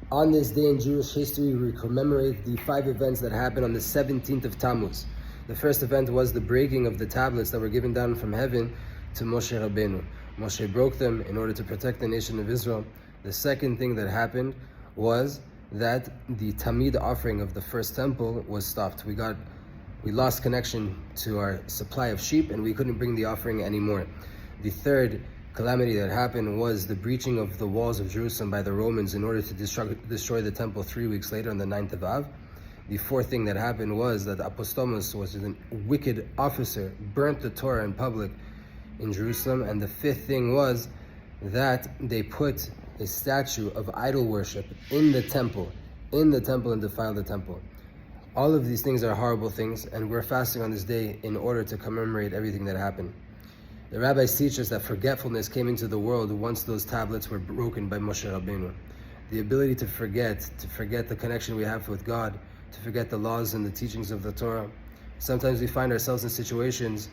On this day in Jewish history, we commemorate the 5 events that happened on the 17th of Tammuz. The first event was the breaking of the tablets that were given down from heaven to Moshe Rabbeinu. Moshe broke them in order to protect the nation of Israel. The second thing that happened was that the Tamid offering of the first temple was stopped. We lost connection to our supply of sheep and we couldn't bring the offering anymore. The third calamity that happened was the breaching of the walls of Jerusalem by the Romans in order to destroy the temple 3 weeks later on the 9th of Av. The fourth thing that happened was that Apostomus, was a wicked officer, burnt the Torah in public in Jerusalem. And the fifth thing was that they put a statue of idol worship in the temple and defiled the temple. All of these things are horrible things, and we're fasting on this day in order to commemorate everything that happened. The rabbis teach us that forgetfulness came into the world once those tablets were broken by Moshe Rabbeinu. The ability to forget the connection we have with God, to forget the laws and the teachings of the Torah. Sometimes we find ourselves in situations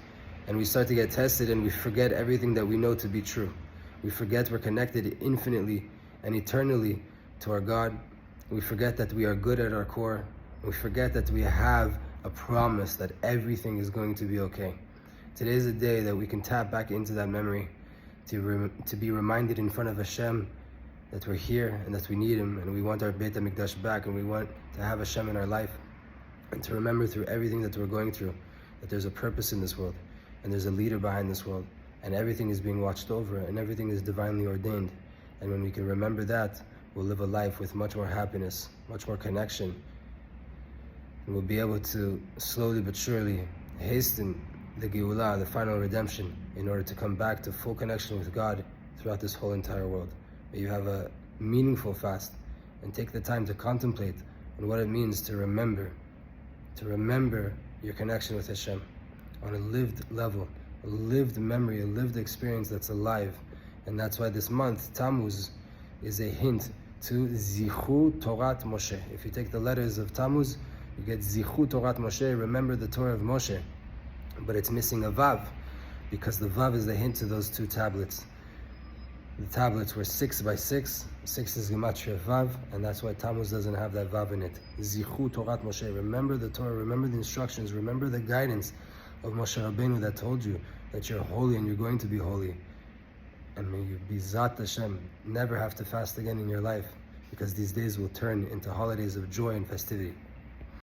and we start to get tested and we forget everything that we know to be true. We forget we're connected infinitely and eternally to our God. We forget that we are good at our core. We forget that we have a promise that everything is going to be okay. Today is a day that we can tap back into that memory, to be reminded in front of Hashem that we're here and that we need Him and we want our Beit HaMikdash back and we want to have Hashem in our life, and to remember through everything that we're going through that there's a purpose in this world and there's a leader behind this world and everything is being watched over and everything is divinely ordained. And when we can remember that, we'll live a life with much more happiness, much more connection, and we'll be able to slowly but surely hasten the Geulah, the final redemption, in order to come back to full connection with God throughout this whole entire world. May you have a meaningful fast and take the time to contemplate on what it means to remember your connection with Hashem on a lived level, a lived memory, a lived experience that's alive. And that's why this month, Tammuz, is a hint to Zichu Torat Moshe. If you take the letters of Tammuz, you get Zichu Torat Moshe, remember the Torah of Moshe. But it's missing a Vav, because the Vav is the hint to those 2 tablets. The tablets were 6 by 6. 6 is Gematria Vav, and that's why Tammuz doesn't have that Vav in it. Zichu Torat Moshe. Remember the Torah, remember the instructions, remember the guidance of Moshe Rabbeinu that told you that you're holy and you're going to be holy. And may you be Zat Hashem, never have to fast again in your life, because these days will turn into holidays of joy and festivity.